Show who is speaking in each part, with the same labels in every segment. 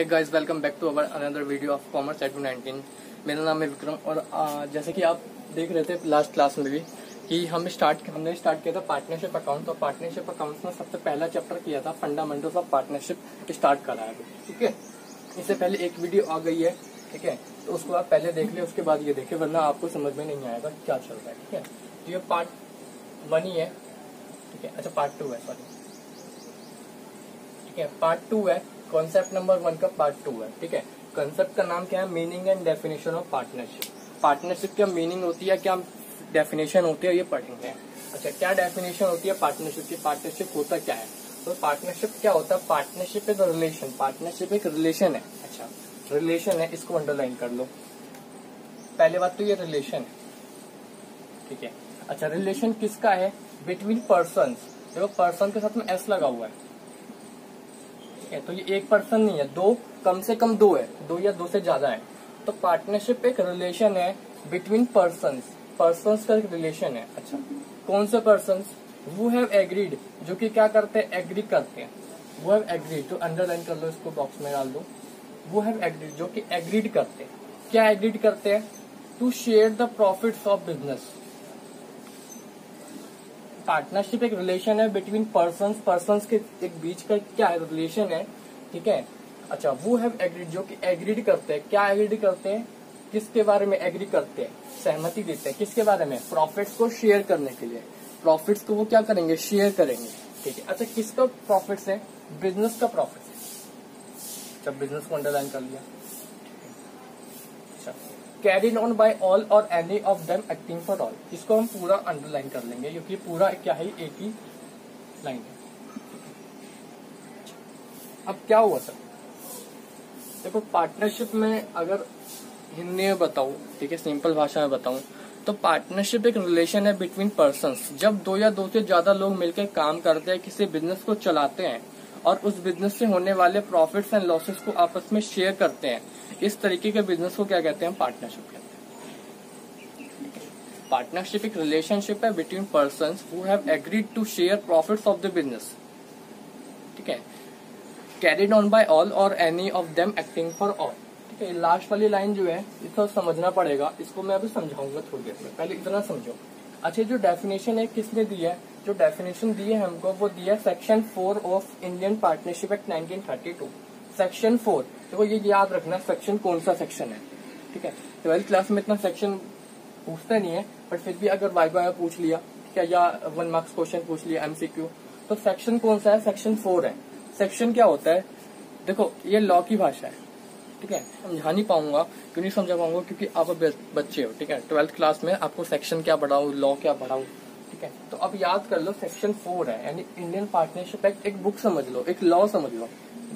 Speaker 1: Hey guys, welcome back to our another video of commerce at 19। मेरा नाम है विक्रम और जैसे कि आप देख रहे थे लास्ट क्लास में भी कि हमने स्टार्ट किया था पार्टनरशिप अकाउंट। तो पार्टनरशिप अकाउंट में सबसे पहला चैप्टर किया था फंडामेंटल्स ऑफ पार्टनरशिप स्टार्ट कराया। ठीक है, इससे पहले एक वीडियो आ गई है, ठीक है, तो उसको आप पहले देख ले, उसके बाद ये देखे, वरना आपको समझ में नहीं आएगा क्या चल रहा है। ठीक है, तो ये पार्ट 1 ही है। ठीक है, अच्छा पार्ट 2 है, सॉरी, ठीक है, पार्ट 2 है। कॉन्सेप्ट नंबर 1 का पार्ट 2 है। ठीक है, कॉन्सेप्ट का नाम क्या है? Meaning and definition of partnership. Partnership क्या मीनिंग होती है, क्या डेफिनेशन होती है, ये पढ़ेंगे। अच्छा, क्या डेफिनेशन होती है पार्टनरशिप की? पार्टनरशिप होता क्या है? तो पार्टनरशिप क्या होता है? पार्टनरशिप एक रिलेशन, पार्टनरशिप एक रिलेशन है। अच्छा, रिलेशन है, इसको अंडरलाइन कर लो। पहले बात तो ये रिलेशन है, ठीक है। अच्छा, रिलेशन किसका है? Between person. देखो पर्सन के साथ में एस लगा हुआ है, तो ये एक पर्सन नहीं है, दो, कम से कम दो है, दो या दो से ज्यादा है। तो पार्टनरशिप एक रिलेशन है बिटवीन पर्सन्स, पर्सन्स का एक रिलेशन है। अच्छा, कौन से पर्सन्स? वो हैव एग्रीड, जो कि क्या करते हैं? एग्री करते हैं। वो हैव एग्रीड, तो अंडरलाइन कर लो, इसको बॉक्स में डाल दो। वो हैव एग्रीड, जो कि एग्रीड करते हैं। क्या एग्रीड करते हैं? To share the profits of business. Partnership एक रिलेशन है बिटवीन पर्सन्स के एक बीच का क्या है? रिलेशन है। ठीक है, अच्छा, वो हैव एग्रीड, जो कि एग्रीड करते हैं। क्या एग्रीड करते हैं? किसके बारे में एग्री करते हैं? सहमति देते हैं। किसके बारे में? प्रॉफिट्स को शेयर करने के लिए। प्रॉफिट्स को वो क्या करेंगे? शेयर करेंगे। ठीक है, अच्छा, किसका प्रॉफिट्स है? बिजनेस का प्रॉफिट है। जब बिजनेस को अंडरलाइन कर लिया। अच्छा, carried on by all or any of them acting for all, इसको हम पूरा अंडरलाइन कर लेंगे क्योंकि पूरा क्या है? एक ही लाइन है। अब क्या हुआ सर? देखो, पार्टनरशिप में अगर हिंदी में बताऊं, ठीक है, सिंपल भाषा में बताऊं, तो पार्टनरशिप एक रिलेशन है बिटवीन पर्सन्स। जब दो या दो से ज्यादा लोग मिलकर काम करते हैं, किसी बिजनेस को चलाते हैं और उस बिजनेस से होने वाले प्रॉफिट्स एंड लॉसेस को आपस में शेयर करते हैं, इस तरीके के बिजनेस को क्या कहते हैं? पार्टनरशिप कहते हैं। पार्टनरशिप एक रिलेशनशिप है between persons who have agreed to share profits of the business. ठीक है, carried on by all or any of them acting for all. ठीक है, लास्ट वाली लाइन जो है इसको समझना पड़ेगा, इसको मैं अभी समझाऊंगा थोड़ी देर में, पहले इतना समझो। अच्छा, जो डेफिनेशन है किसने दी है? जो डेफिनेशन दी है हमको, वो दिया section 4 of Indian partnership act 1932। Section 4, देखो ये याद रखना सेक्शन कौन सा सेक्शन है। ठीक है, 12th क्लास में इतना सेक्शन पूछते नहीं है, बट फिर भी अगर वाइवा में पूछ लिया, ठीक है, या 1 मार्क्स क्वेश्चन पूछ लिया MCQ, तो सेक्शन कौन सा है? सेक्शन 4 है। सेक्शन क्या होता है? देखो, ये लॉ की भाषा है। ठीक है, समझा नहीं पाऊंगा, क्यों नहीं समझा पाऊंगा? क्योंकि आप बच्चे हो। ठीक है, 12th क्लास में आपको सेक्शन क्या पढ़ाऊं, लॉ क्या पढ़ाऊं। ठीक है, तो अब याद कर लो, सेक्शन 4 है, यानी इंडियन पार्टनरशिप एक्ट एक बुक समझ लो, एक लॉ समझ लो।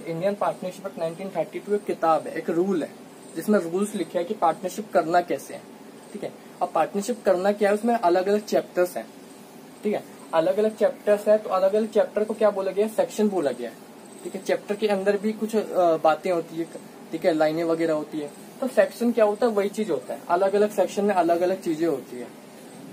Speaker 1: इंडियन पार्टनरशिप एक्ट 1932 एक किताब है, एक रूल है, जिसमें रूल्स लिखे हैं कि पार्टनरशिप करना कैसे है। ठीक है, अब पार्टनरशिप करना क्या है, उसमें अलग अलग चैप्टर्स हैं। ठीक है, अलग अलग चैप्टर्स है, तो अलग अलग चैप्टर को क्या बोला गया? सेक्शन बोला गया है। ठीक है, चैप्टर के अंदर भी कुछ बातें होती है, ठीक है, लाइनें वगैरह होती है। तो सेक्शन क्या होता है? वही चीज होता है, अलग अलग सेक्शन में अलग अलग चीजें होती है।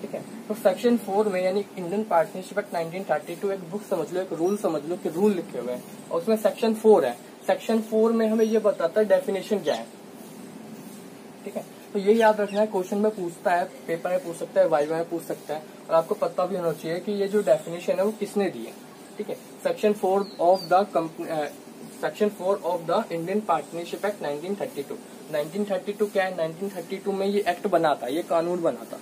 Speaker 1: ठीक है, तो सेक्शन 4 में यानी इंडियन पार्टनरशिप एक्ट 1932 एक बुक समझ लो, एक रूल समझ लो कि रूल लिखे हुए हैं, और उसमें सेक्शन 4 है। सेक्शन 4 में हमें ये बताता है डेफिनेशन क्या है। ठीक है, तो ये याद रखना है, क्वेश्चन में पूछता है, पेपर में पूछ सकता है, वाइवा में पूछ सकता है, और आपको पता भी होना चाहिए कि ये जो डेफिनेशन है वो किसने दी है। ठीक है, section 4 of the Indian partnership act 1932। 1932 क्या है? 1932 में ये एक्ट बना था, ये कानून बना था।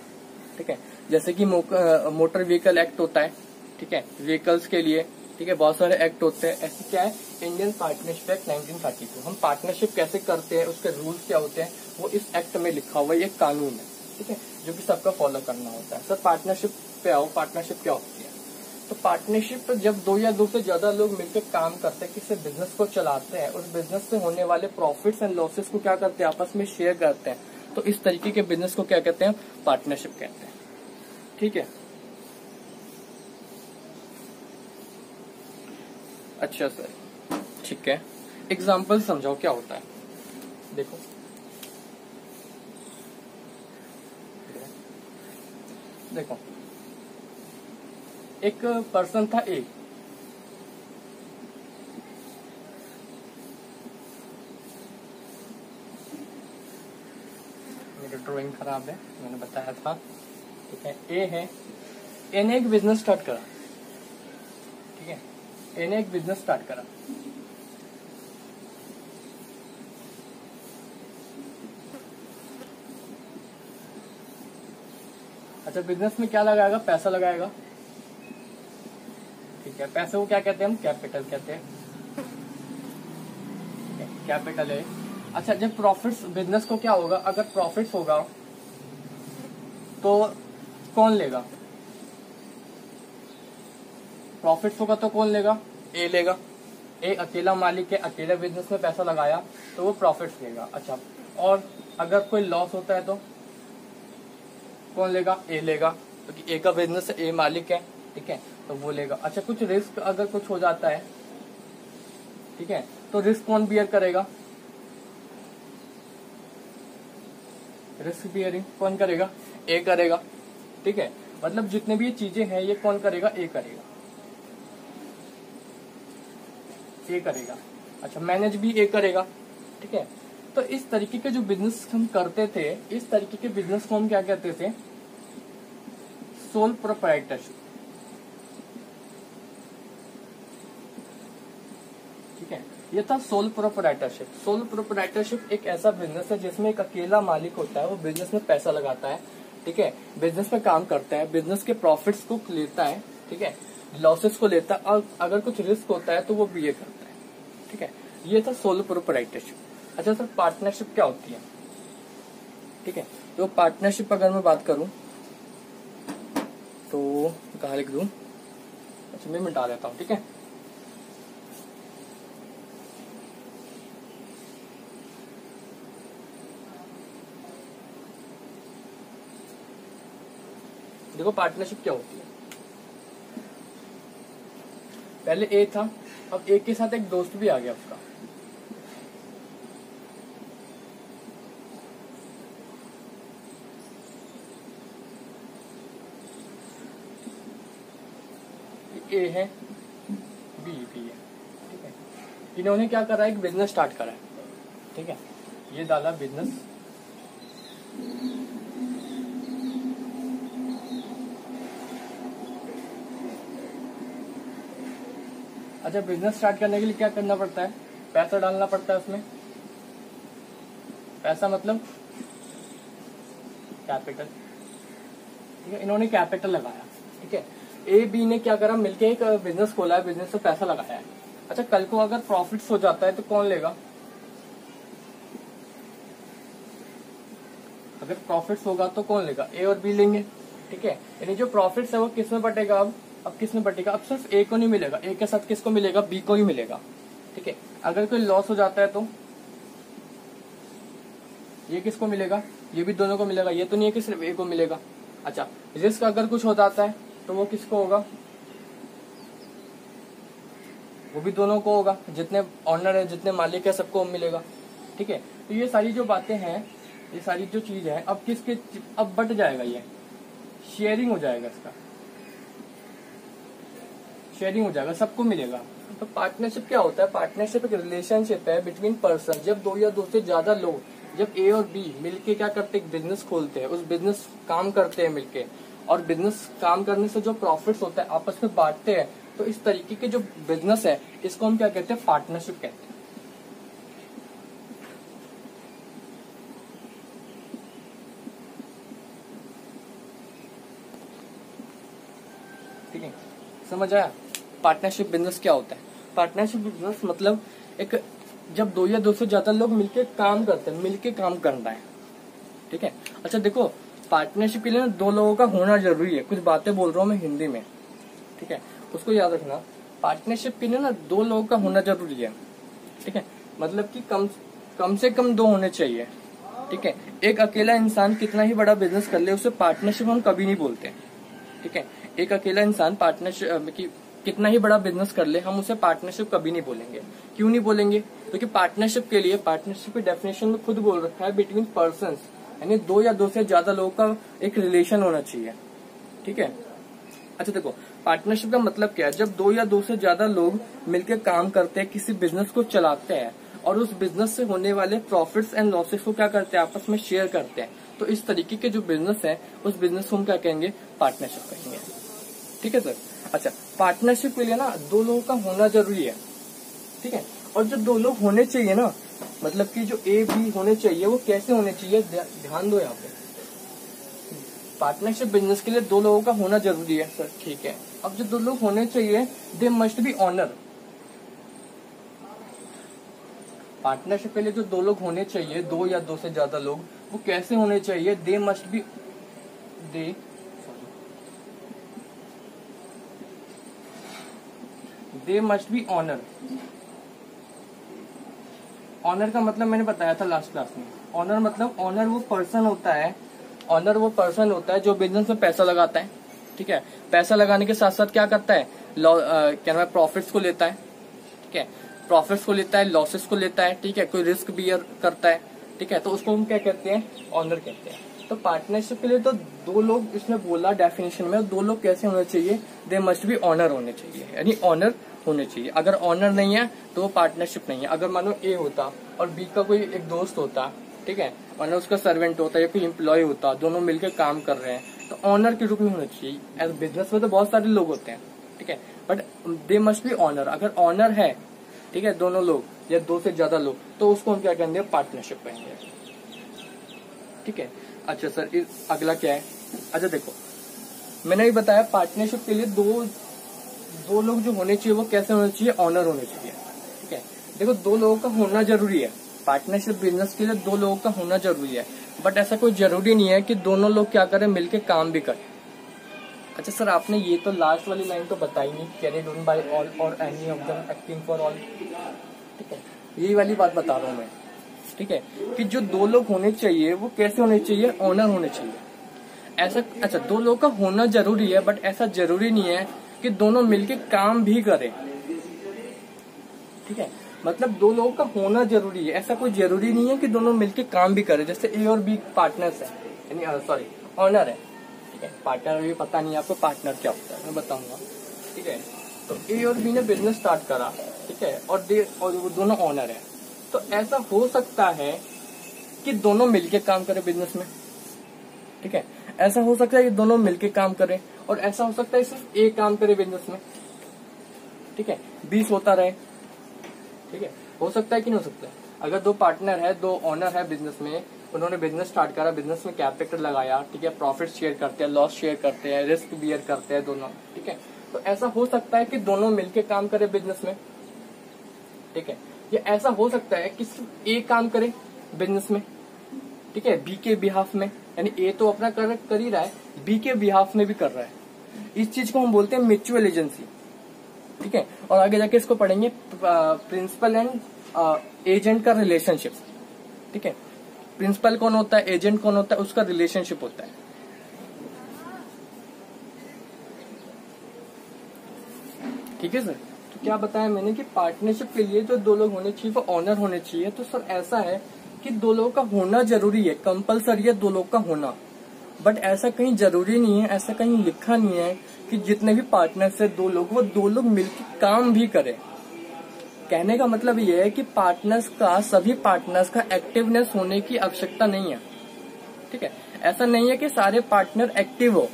Speaker 1: ठीक है, जैसे कि मोटर व्हीकल एक्ट होता है, ठीक है, व्हीकल्स के लिए, ठीक है, बहुत सारे एक्ट होते हैं। ऐसे क्या है? Indian partnership act 1932। हम पार्टनरशिप कैसे करते हैं, उसके रूल्स क्या होते हैं, वो इस एक्ट में लिखा हुआ एक कानून है। ठीक है, जो कि सबका फॉलो करना होता है। सर पार्टनरशिप पे आओ, पार्टनरशिप क्या होती है? तो पार्टनरशिप जब दो या दो से ज्यादा लोग मिलकर काम करते हैं, किसी बिजनेस को चलाते हैं, उस बिजनेस से होने वाले प्रॉफिट्स एंड लॉसेस को क्या करते हैं? आपस में शेयर करते हैं। तो इस तरीके के बिजनेस को क्या कहते हैं? पार्टनरशिप कहते हैं। ठीक है, अच्छा सर, ठीक है, एग्जाम्पल समझाओ क्या होता है। देखो, देखो, एक पर्सन था ए, मेरी ड्राइंग खराब है, मैंने बताया था। ठीक है, ए है, ए ने एक बिजनेस स्टार्ट करा। ठीक है, ए ने एक बिजनेस स्टार्ट करा। अच्छा, बिजनेस में क्या लगाएगा? पैसा लगाएगा। ठीक है, पैसे को क्या कहते हैं हम? कैपिटल कहते हैं। कैपिटल है। अच्छा, जब प्रॉफिट्स, बिजनेस को क्या होगा, अगर प्रॉफिट्स होगा तो कौन लेगा? प्रॉफिट्स होगा तो कौन लेगा? ए लेगा। ए अकेला मालिक है, अकेले बिजनेस में पैसा लगाया तो वो प्रॉफिट्स लेगा। अच्छा, और अगर कोई लॉस होता है तो कौन लेगा? ए लेगा, क्योंकि ए का बिजनेस है, ए मालिक है। ठीक है, तो वो लेगा। अच्छा, कुछ रिस्क अगर कुछ हो जाता है, ठीक है, तो रिस्क कौन बियर करेगा? रिस्क बियरिंग कौन करेगा? ए करेगा। ठीक है, मतलब जितने भी ये चीजें हैं ये कौन करेगा? ए करेगा। ए करेगा। अच्छा, मैनेज भी ए करेगा। ठीक है, तो इस तरीके के जो बिजनेस हम करते थे, इस तरीके के बिजनेस को हम क्या कहते थे? Sole proprietorship. ठीक है, ये था सोल प्रोप्राइटरशिप। सोल प्रोप्राइटरशिप एक ऐसा बिजनेस है जिसमें एक अकेला मालिक होता है, वो बिजनेस में पैसा लगाता है। ठीक है, बिजनेस में काम करता है, बिजनेस के प्रॉफिट्स को लेता है। ठीक है, लॉसेस को लेता है, और अगर कुछ रिस्क होता है तो वो भी ये करता है। ठीक है, ये था सोल प्रोप्राइटरशिप। अच्छा सर, पार्टनरशिप क्या होती है? ठीक है, तो पार्टनरशिप अगर मैं बात करूं तो कहाँ लिख दूं? अच्छा, मैं मिटा देता हूं। ठीक है, देखो पार्टनरशिप क्या होती है। पहले ए था, अब ए के साथ एक दोस्त भी आ गया उसका। ए है, बी भी है। ठीक है, इन्होंने क्या करा? एक बिजनेस स्टार्ट करा है। ठीक है, ये डाला बिजनेस। अच्छा, बिजनेस स्टार्ट करने के लिए क्या करना पड़ता है? पैसा डालना पड़ता है उसमें। पैसा मतलब कैपिटल। ठीक है, इन्होंने कैपिटल लगाया। ठीक है, ए बी ने क्या करा? मिलके एक बिजनेस खोला है, बिजनेस में पैसा लगाया है। अच्छा, कल को अगर प्रॉफिट्स हो जाता है तो कौन लेगा? अगर प्रॉफिट्स होगा तो कौन लेगा? ए और बी लेंगे। ठीक है, यानी जो प्रॉफिट्स है वो किस में बटेगा? अब किस में बटेगा? अब सिर्फ ए को नहीं मिलेगा, ए के साथ किसको मिलेगा? बी को ही मिलेगा। ठीक है, अगर कोई लॉस हो जाता है तो ये किसको मिलेगा? ये भी दोनों को मिलेगा। ये तो नहीं है कि सिर्फ ए को मिलेगा। अच्छा, रिस्क अगर कुछ हो जाता है तो वो किसको होगा? वो भी दोनों को होगा, जितने ऑनर है, जितने मालिक है, सबको मिलेगा। ठीक है, तो ये सारी जो बातें हैं, ये सारी जो चीज है, अब किसके, अब बट जाएगा, ये शेयरिंग हो जाएगा, इसका शेयरिंग हो जाएगा, सबको मिलेगा। तो पार्टनरशिप क्या होता है? पार्टनरशिप एक रिलेशनशिप है बिटवीन पर्सन। जब दो या दो से ज्यादा लोग, जब ए और बी मिलके क्या करते हैं? बिजनेस खोलते हैं, उस बिजनेस काम करते हैं मिलके, और बिजनेस काम करने से जो प्रॉफिट्स होता है आपस में बांटते हैं। तो इस तरीके के जो बिजनेस है इसको हम क्या कहते हैं? पार्टनरशिप कहते हैं। ठीक है, समझ आया? पार्टनरशिप बिजनेस क्या होता है? पार्टनरशिप बिजनेस मतलब एक, जब दो या दो से ज्यादा लोग मिलके काम करते हैं, मिलके काम करना है। ठीक है, अच्छा देखो, पार्टनरशिप के लिए ना दो लोगों का होना जरूरी है। कुछ बातें बोल रहा हूँ मैं हिंदी में, ठीक है, उसको याद रखना। पार्टनरशिप के लिए ना दो लोगों का होना जरूरी है। ठीक है, मतलब कि कम से कम दो होने चाहिए। ठीक है, एक अकेला इंसान कितना ही बड़ा बिजनेस कर ले, उसे पार्टनरशिप हम कभी नहीं बोलते। ठीक है, एक अकेला इंसान पार्टनरशिप कितना ही बड़ा बिजनेस कर ले, हम उसे पार्टनरशिप कभी नहीं बोलेंगे। क्यों नहीं बोलेंगे? क्योंकि पार्टनरशिप के लिए, पार्टनरशिप की डेफिनेशन में खुद बोल रखा है बिटवीन पर्संस, यानी दो या दो से ज्यादा लोगों का एक रिलेशन होना चाहिए। ठीक है, अच्छा देखो, पार्टनरशिप का मतलब क्या है? जब दो या दो से ज्यादा लोग मिलकर काम करते हैं, किसी बिजनेस को चलाते हैं, और उस बिजनेस से होने वाले प्रॉफिट्स एंड लॉसेस को क्या करते हैं? आपस में शेयर करते हैं। तो इस तरीके के जो बिजनेस है उस बिजनेस को हम क्या कहेंगे, पार्टनरशिप कहेंगे। ठीक है सर। अच्छा, पार्टनरशिप के लिए ना दो लोगों का होना जरूरी है। ठीक है, और जो दो लोग होने चाहिए ना, मतलब कि जो ए बी होने चाहिए वो कैसे होने चाहिए, ध्यान दो यहाँ पे। पार्टनरशिप बिजनेस के लिए दो लोगों का होना जरूरी है सर, ठीक है। अब जो दो लोग होने चाहिए they must be owner. Partnership के लिए जो दो लोग होने चाहिए, दो या दो से ज्यादा लोग, वो कैसे होने चाहिए, they must be owner. Owner का मतलब मैंने बताया था लास्ट क्लास में। ऑनर मतलब ऑनर वो पर्सन होता है, ऑनर वो पर्सन होता है जो बिजनेस में पैसा लगाता है। ठीक है, पैसा लगाने के साथ साथ क्या करता है, क्या नाम है, प्रॉफिट्स को लेता है। ठीक है, प्रॉफिट्स को लेता है, लॉसेस को लेता है। ठीक है, कोई रिस्क बियर करता है। ठीक है, तो उसको हम क्या कहते हैं, ऑनर कहते हैं। तो पार्टनरशिप के लिए तो दो लोग इसमें बोला डेफिनेशन में, दो लोग कैसे होने चाहिए, दे मस्ट बी ऑनर होने चाहिए, यानी ऑनर होने चाहिए। अगर ऑनर नहीं है तो वो पार्टनरशिप नहीं है। अगर मानो ए होता और बी का कोई एक दोस्त होता, ठीक है, मानो उसका सर्वेंट होता या कोई एम्प्लॉय होता, दोनों मिलकर काम कर रहे हैं, तो ऑनर के रूप में होना चाहिए। एज बिजनेस में तो बहुत सारे लोग होते हैं, ठीक है, but they must be owner. अगर ऑनर है, ठीक है, दोनों लोग या दो से ज्यादा लोग, तो उसको हम क्या कहेंगे, पार्टनरशिप कहेंगे। ठीक है। अच्छा सर, अगला क्या है, अच्छा देखो, मैंने भी बताया पार्टनरशिप के लिए दो लोग जो होने चाहिए वो कैसे होने चाहिए, ऑनर होने चाहिए। ठीक है, देखो दो लोगों का होना जरूरी है। पार्टनरशिप बिजनेस के लिए दो लोगों का होना जरूरी है, बट ऐसा कोई जरूरी नहीं है कि दोनों लोग क्या करें, मिलके काम भी करें। अच्छा सर, आपने ये तो लास्ट वाली लाइन तो बताई नहीं, carry done by all or any of them acting for all. ठीक है, यही वाली बात बता रहा हूँ मैं। ठीक है, कि जो दो लोग होने चाहिए वो कैसे होने चाहिए, ऑनर होने चाहिए। ऐसा, अच्छा, दो लोग का होना जरूरी है, बट ऐसा जरूरी नहीं है कि दोनों मिलके काम भी करें। ठीक है, मतलब दो लोगों का होना जरूरी है, ऐसा कोई जरूरी नहीं है कि दोनों मिलके काम भी करें। जैसे ए और बी पार्टनर्स है, यानी सॉरी ऑनर है। ठीक है, पार्टनर अभी पता नहीं आपको पार्टनर क्या होता है, मैं बताऊंगा। ठीक है, तो ए और बी ने बिजनेस स्टार्ट करा, ठीक है, और वो दोनों ऑनर है। तो ऐसा हो सकता है कि दोनों मिलके काम करें बिजनेस में। ठीक है, ऐसा हो सकता है कि दोनों मिलके काम करें, और ऐसा हो सकता है सिर्फ ए काम करे बिजनेस में। ठीक है, 20 होता रहे। ठीक है, हो सकता है कि नहीं हो सकता है। अगर दो पार्टनर है, दो ऑनर है बिजनेस में, उन्होंने बिजनेस स्टार्ट करा, बिजनेस में कैपिटल लगाया, ठीक है, प्रॉफिट शेयर करते हैं, लॉस शेयर करते हैं, रिस्क बियर करते हैं दोनों। ठीक है, तो ऐसा हो सकता है कि दोनों मिलके काम करे बिजनेस में। ठीक है, ये ऐसा हो सकता है कि सिर्फ ए काम करे बिजनेस में, ठीक है, बी के बिहाफ में, यानी ए तो अपना कर ही रहा है, बी के बिहाफ में भी कर रहा है। इस चीज को हम बोलते हैं म्यूचुअल एजेंसी। ठीक है, और आगे जाके इसको पढ़ेंगे प्रिंसिपल एंड एजेंट का रिलेशनशिप। ठीक है, प्रिंसिपल कौन होता है, एजेंट कौन होता है, उसका रिलेशनशिप होता है। ठीक है सर, तो क्या बताया मैंने कि पार्टनरशिप के लिए जो दो लोग होने चाहिए वो ऑनर होने चाहिए। तो सर ऐसा है कि दो लोगों का होना जरूरी है, कंपलसरी है दो लोग का होना, बट ऐसा कहीं जरूरी नहीं है, ऐसा कहीं लिखा नहीं है कि जितने भी पार्टनर्स है दो लोग, वो दो लोग मिलकर काम भी करें। कहने का मतलब ये है कि पार्टनर्स का, सभी पार्टनर्स का एक्टिवनेस होने की आवश्यकता नहीं है। ठीक है, ऐसा नहीं है कि सारे पार्टनर एक्टिव हो।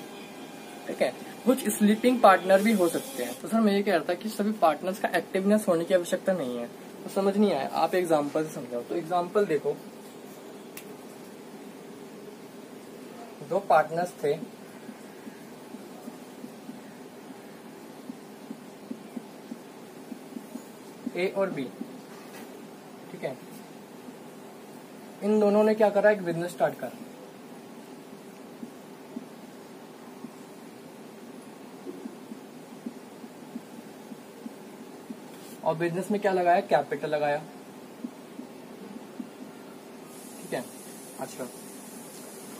Speaker 1: ठीक है, कुछ स्लीपिंग पार्टनर भी हो सकते हैं। तो सर मैं ये कह रहा था कि सभी पार्टनर्स का एक्टिवनेस होने की आवश्यकता नहीं है। तो समझ नहीं आया, आप एग्जाम्पल से समझाओ। तो एग्जाम्पल देखो, दो पार्टनर्स थे, ए और बी। ठीक है, इन दोनों ने क्या करा, एक बिजनेस स्टार्ट करा। और बिजनेस में क्या लगाया, कैपिटल लगाया। ठीक है, अच्छा,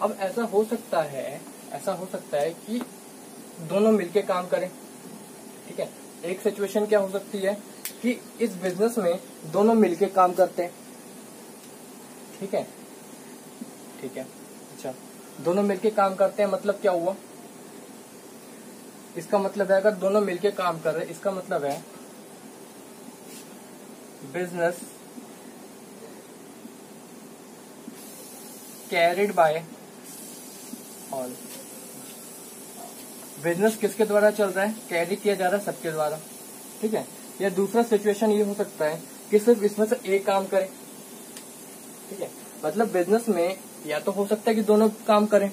Speaker 1: अब ऐसा हो सकता है कि दोनों मिलके काम करें। ठीक है, एक सिचुएशन क्या हो सकती है कि इस बिजनेस में दोनों मिलके काम करते हैं। ठीक है, ठीक है, अच्छा, दोनों मिलके काम करते हैं मतलब क्या हुआ, इसका मतलब है अगर दोनों मिलके काम कर रहे हैं, इसका मतलब है business carried by all. Business किसके द्वारा चल रहा है, कैरी किया जा रहा है सबके द्वारा, ठीक है। या दूसरा सिचुएशन ये हो सकता है कि सिर्फ इसमें से एक काम करे, ठीक है। मतलब बिजनेस में या तो हो सकता है कि दोनों काम करें,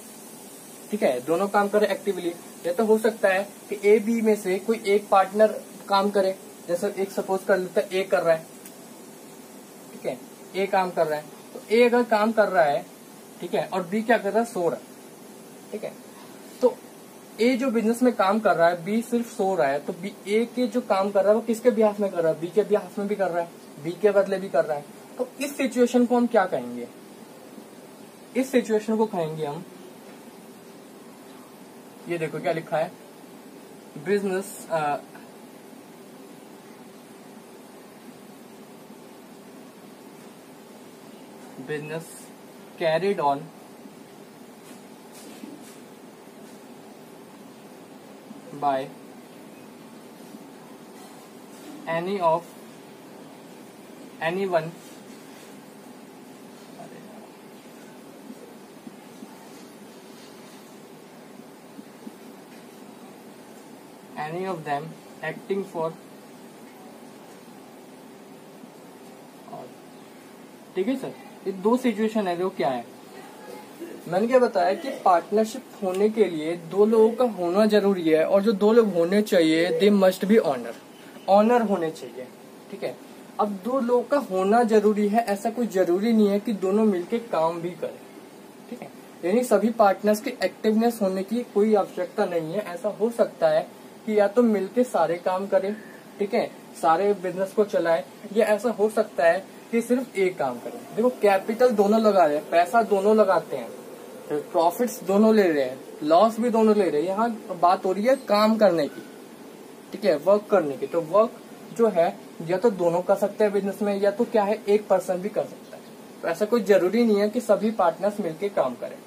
Speaker 1: ठीक है, दोनों काम करें एक्टिवली, या तो हो सकता है कि ए बी में से कोई एक पार्टनर काम करे। जैसे एक सपोज कर लेते हैं ए कर रहा है, ठीक है, ए काम कर रहा है, तो ए अगर काम कर रहा है, ठीक है, और बी क्या कर रहा है, सो रहा है, ठीक है। तो ए जो बिजनेस में काम कर रहा है, बी सिर्फ सो रहा है, तो बी ए के जो काम कर रहा है वो किसके बिहाफ में कर रहा है, बी के बिहाफ में भी कर रहा है, बी के बदले भी कर रहा है। तो इस सिचुएशन को हम क्या कहेंगे, इस सिचुएशन को कहेंगे हम, ये देखो क्या लिखा है, business carried on by anyone any of them acting for all। ठीक है सर, ये दो सिचुएशन है जो क्या है, मैंने क्या बताया कि पार्टनरशिप होने के लिए दो लोगों का होना जरूरी है, और जो दो लोग होने चाहिए दे मस्ट बी ऑनर होने चाहिए, ठीक है। अब दो लोगों का होना जरूरी है, ऐसा कोई जरूरी नहीं है कि दोनों मिलके काम भी करें, ठीक है। यानी सभी पार्टनर्स की एक्टिवनेस होने की कोई आवश्यकता नहीं है। ऐसा हो सकता है कि या तो मिलके सारे काम करें, ठीक है, सारे बिजनेस को चलाए, या ऐसा हो सकता है कि सिर्फ एक काम करें। देखो कैपिटल दोनों लगा रहे हैं, पैसा दोनों लगाते हैं, प्रॉफिट्स दोनों ले रहे हैं, लॉस भी दोनों ले रहे हैं। यहाँ बात हो रही है काम करने की, ठीक है, वर्क करने की। तो वर्क जो है या तो दोनों कर सकते हैं बिजनेस में, या तो क्या है एक पर्सन भी कर सकता है। तो ऐसा कोई जरूरी नहीं है कि सभी पार्टनर्स मिलके काम करें,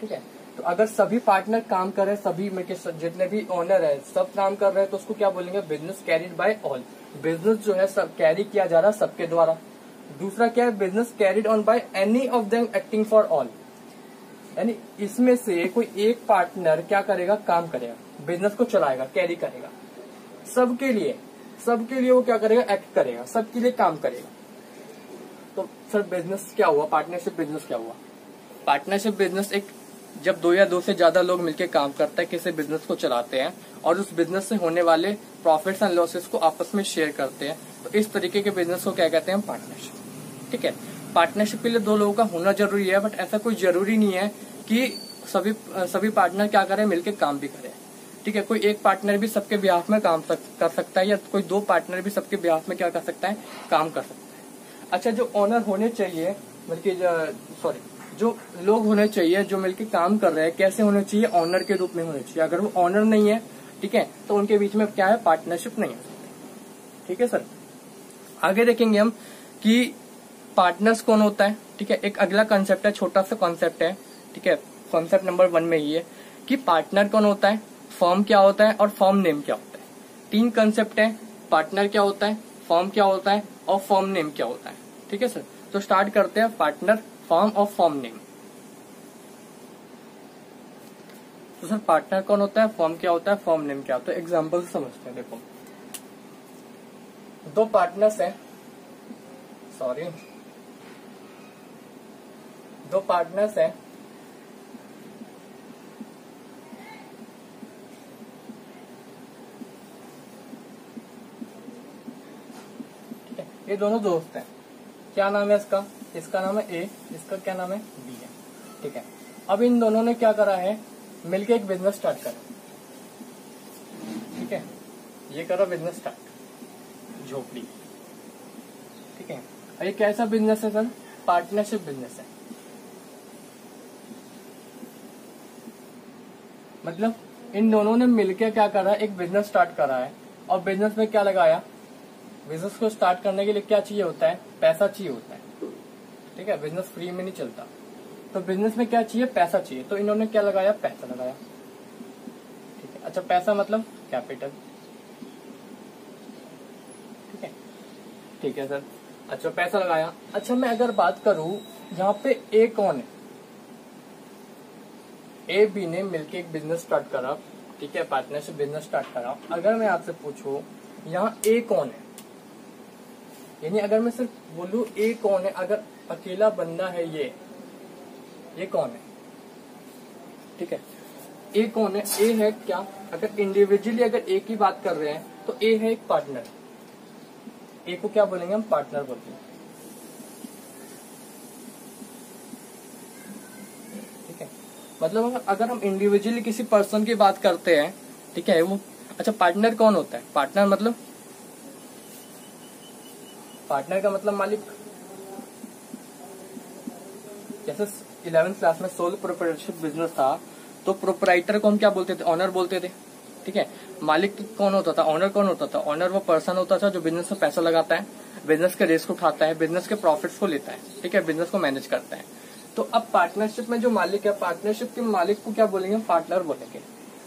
Speaker 1: ठीक है। तो अगर सभी पार्टनर काम कर रहे हैं, सभी मिलके जितने भी ओनर है सब काम कर रहे हैं, तो उसको क्या बोलेंगे, business carried by all. Business जो है सब कैरी किया जा रहा है सबके द्वारा। दूसरा क्या है, business carried on by any of them acting for all, यानी इसमें से कोई एक पार्टनर क्या करेगा, काम करेगा, बिजनेस को चलाएगा, कैरी करेगा सबके लिए वो क्या करेगा, एक्ट करेगा, सबके लिए काम करेगा। तो सर बिजनेस क्या हुआ, पार्टनरशिप बिजनेस क्या हुआ। पार्टनरशिप बिजनेस एक जब दो या दो से ज्यादा लोग मिलकर काम करते हैं, किसी बिजनेस को चलाते हैं और उस बिजनेस से होने वाले प्रॉफिट्स एंड लॉसेस को आपस में शेयर करते हैं, तो इस तरीके के बिजनेस को क्या कहते हैं, पार्टनरशिप, ठीक है। पार्टनरशिप के लिए दो लोगों का होना जरूरी है, बट ऐसा कोई जरूरी नहीं है कि सभी पार्टनर क्या करें, मिलकर काम भी करें, ठीक है। कोई एक पार्टनर भी सबके बिहाफ में काम कर सकता है, या कोई दो पार्टनर भी सबके बिहाफ में क्या कर सकता है, काम कर सकता है। अच्छा, जो ऑनर होने चाहिए, बल्कि जो लोग होने चाहिए जो मिलकर काम कर रहे हैं, कैसे होने चाहिए, ऑनर के रूप में होने चाहिए। अगर वो ऑनर नहीं है, ठीक है, तो उनके बीच में क्या है, पार्टनरशिप नहीं हो सकती, ठीक है सर। आगे देखेंगे हम कि पार्टनर्स कौन होता है, ठीक है। एक अगला कॉन्सेप्ट है, छोटा सा कॉन्सेप्ट है, ठीक है। कॉन्सेप्ट नंबर 1 में ये है कि पार्टनर कौन होता है, फर्म क्या होता है और फर्म नेम क्या होता है। 3 कॉन्सेप्ट है, पार्टनर क्या होता है, फर्म क्या होता है और फर्म नेम क्या होता है, ठीक है सर। तो स्टार्ट करते हैं, पार्टनर, फर्म और फर्म नेम। तो सर पार्टनर कौन होता है, फर्म क्या होता है, फर्म नेम क्या होता है, एग्जाम्पल से समझते हैं। देखो दो पार्टनर्स हैं, दो पार्टनर्स हैं, ठीक है। ये दोनों दोस्त हैं, क्या नाम है इसका नाम है ए, इसका क्या नाम है, बी है, ठीक है। अब इन दोनों ने क्या करा है, मिलके एक बिजनेस स्टार्ट करा, ठीक है। ये करा बिजनेस स्टार्ट, झोपड़ी, ठीक है। ये कैसा बिजनेस है सर, पार्टनरशिप बिजनेस है। मतलब इन दोनों ने मिलकर क्या करा, एक बिजनेस स्टार्ट करा है, और बिजनेस में क्या लगाया, बिजनेस को स्टार्ट करने के लिए क्या चाहिए होता है, पैसा चाहिए होता है, ठीक है। बिजनेस फ्री में नहीं चलता, तो बिजनेस में क्या चाहिए, पैसा चाहिए। तो इन्होंने क्या लगाया, पैसा लगाया, ठीक है। अच्छा, पैसा मतलब कैपिटल, ठीक है सर। अच्छा, पैसा लगाया। अच्छा, मैं अगर बात करूं यहाँ पे ए कौन है, ए बी ने मिलके एक बिजनेस स्टार्ट करा, ठीक है, पार्टनरशिप बिजनेस स्टार्ट करा। अगर मैं आपसे पूछूं यहाँ ए कौन है, यानी अगर मैं सिर्फ बोलूं ए कौन है, अगर अकेला बंदा है ये कौन है, ठीक है, ए कौन है, ए है क्या, अगर इंडिविजुअली अगर ए की बात कर रहे हैं तो ए है एक पार्टनर, ए को क्या बोलेंगे हम, पार्टनर बोलते हैं, ठीक है। मतलब अगर हम इंडिविजुअली किसी पर्सन की बात करते हैं, ठीक है, वो अच्छा पार्टनर कौन होता है, पार्टनर मतलब, पार्टनर का मतलब मालिक। जैसे 11th क्लास में सोल प्रोप्राइटरशिप बिजनेस था तो प्रोप्राइटर को हम क्या बोलते थे, ऑनर बोलते थे, ठीक है। मालिक कौन होता था, ऑनर कौन होता था, ऑनर वो पर्सन होता था जो बिजनेस में पैसा लगाता है, बिजनेस के रिस्क उठाता है, बिजनेस के प्रॉफिट्स को लेता है, ठीक है, बिजनेस को मैनेज करता है। तो अब पार्टनरशिप में जो मालिक है, पार्टनरशिप के मालिक को क्या बोलेंगे, पार्टनर बोलेंगे।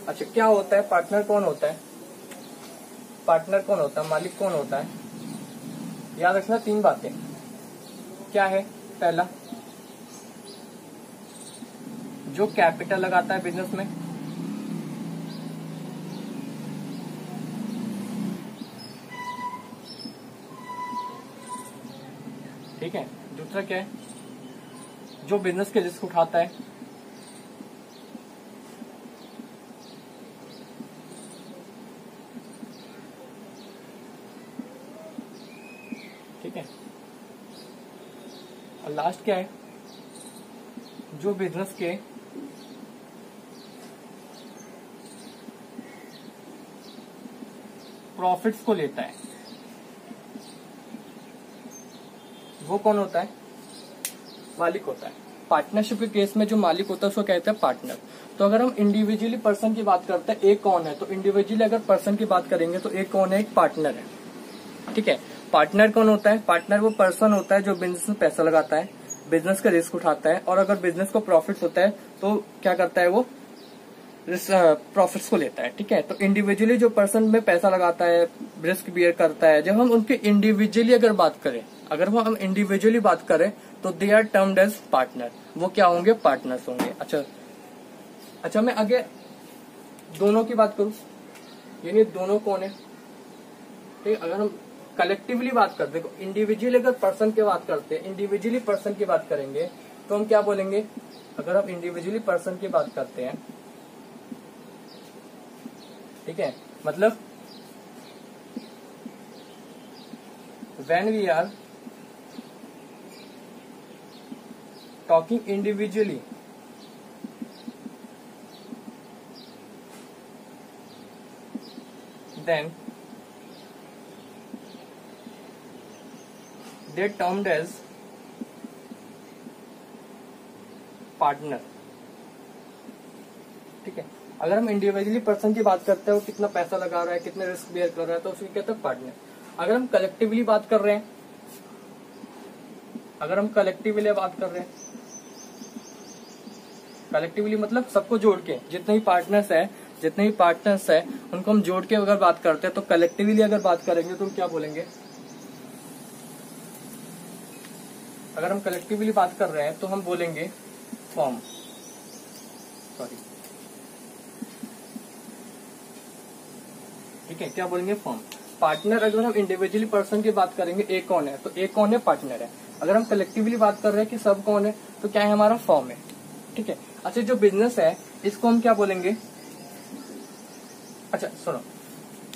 Speaker 1: अच्छा क्या होता है, पार्टनर कौन होता है, पार्टनर कौन होता है, मालिक कौन होता है, याद रखना 3 बातें क्या है। पहला, जो कैपिटल लगाता है बिजनेस में, ठीक है। दूसरा क्या है, जो बिजनेस के रिस्क उठाता है, ठीक है। और लास्ट क्या है, जो बिजनेस के प्रॉफिट्स को लेता है, वो कौन होता है, मालिक होता है। पार्टनरशिप के केस में जो मालिक होता है उसको कहते हैं पार्टनर। तो अगर हम इंडिविजुअली पर्सन की बात करते हैं, एक कौन है, तो इंडिविजुअली अगर पर्सन की बात करेंगे तो एक कौन है, एक पार्टनर है, ठीक है। पार्टनर कौन होता है, पार्टनर वो पर्सन होता है जो बिजनेस में पैसा लगाता है, बिजनेस का रिस्क उठाता है, और अगर बिजनेस को प्रॉफिट होता है तो क्या करता है, वो प्रॉफिट्स को लेता है, ठीक है। तो इंडिविजुअली जो पर्सन में पैसा लगाता है, रिस्क बियर करता है, जब हम उनके इंडिविजुअली अगर बात करें, अगर वो हम इंडिविजुअली बात करें तो they are termed as partner, वो क्या होंगे, पार्टनर्स होंगे। अच्छा मैं आगे दोनों की बात करूं, यानी दोनों कौन है, ठीक। अगर हम कलेक्टिवली बात करते हैं, इंडिविजुअली अगर पर्सन की बात करते हैं, इंडिविजुअली पर्सन की बात करेंगे तो हम क्या बोलेंगे, अगर हम इंडिविजुअली पर्सन की बात करते हैं, ठीक है, मतलब when we are talking individually, then they termed as partner, ठीक है। अगर हम इंडिविजुअली पर्सन की बात करते हैं, वो कितना पैसा लगा रहा है, कितने रिस्क बेयर कर रहा है, तो उसको कहते हैं पार्टनर। अगर हम कलेक्टिवली बात कर रहे हैं, अगर हम कलेक्टिवली बात कर रहे हैं, कलेक्टिवली मतलब सबको जोड़ के, जितने भी पार्टनर्स है उनको हम जोड़ के अगर बात करते हैं, तो कलेक्टिवली अगर बात करेंगे तो हम क्या बोलेंगे, अगर हम कलेक्टिवली बात कर रहे हैं तो हम बोलेंगे फॉर्म, सॉरी, ठीक है, क्या बोलेंगे, फॉर्म। पार्टनर अगर हम इंडिविजुअली पर्सन की बात करेंगे, एक कौन है, तो एक कौन है, पार्टनर है। अगर हम कलेक्टिवली बात कर रहे हैं कि सब कौन है, तो क्या है, हमारा फॉर्म है, ठीक है। अच्छा जो बिजनेस है इसको हम क्या बोलेंगे, अच्छा सुनो,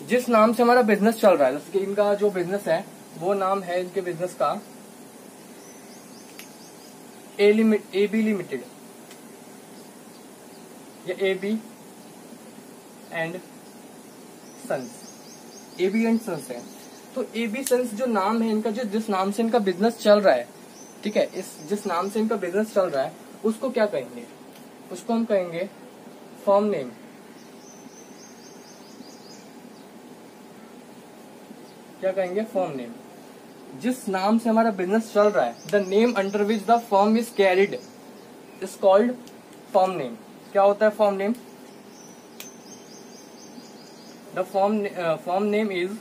Speaker 1: जिस नाम से हमारा बिजनेस चल रहा है, जैसे कि इनका जो बिजनेस है वो नाम है इनके बिजनेस का ए बी लिमिटेड, या A B and sons, A B and sons है। तो ए बी सन्स जो नाम है इनका, जो जिस नाम से इनका बिजनेस चल रहा है, ठीक है, इस जिस नाम से इनका बिजनेस चल रहा है उसको क्या कहेंगे, उसको हम कहेंगे फर्म नेम, क्या कहेंगे, फर्म नेम। जिस नाम से हमारा बिजनेस चल रहा है, the name under which the firm is carried is called firm name. क्या होता है firm name, the firm name is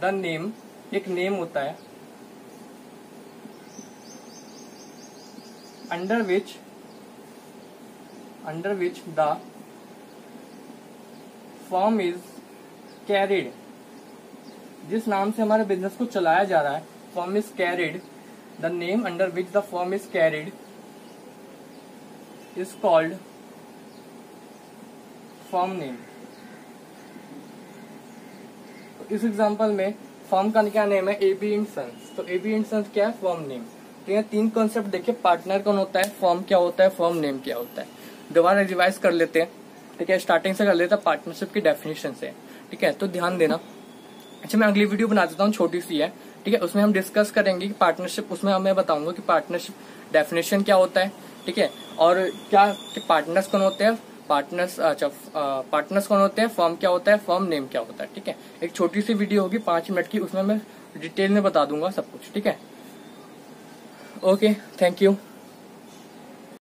Speaker 1: the name, एक नेम होता है under which under which the firm is carried, जिस नाम से हमारे बिजनेस को चलाया जा रहा है, firm is carried, the name under which the firm is carried is called firm name. इस एग्जांपल में फर्म का क्या नेम है, एबी एंड सन्स। तो एबी एंड सन्स क्या है, फर्म नेम। तो यहाँ तीन कॉन्सेप्ट देखिए, पार्टनर कौन होता है, फर्म क्या होता है, फर्म नेम क्या होता है। दोबारा रिवाइज कर लेते हैं, ठीक है, स्टार्टिंग से कर लेते हैं पार्टनरशिप की डेफिनेशन से, ठीक है। तो ध्यान देना, अच्छा मैं अगली वीडियो बना देता हूँ, छोटी सी है, ठीक है, उसमें हम डिस्कस करेंगे कि पार्टनरशिप, उसमें मैं बताऊंगा कि पार्टनरशिप डेफिनेशन क्या होता है, ठीक है, और क्या पार्टनर्स कौन होते हैं, पार्टनर्स कौन होते हैं, फर्म क्या होता है, फर्म नेम क्या होता है, ठीक है। एक छोटी सी वीडियो होगी 5 मिनट की, उसमें मैं डिटेल में बता दूंगा सब कुछ, ठीक है। Okay, thank you.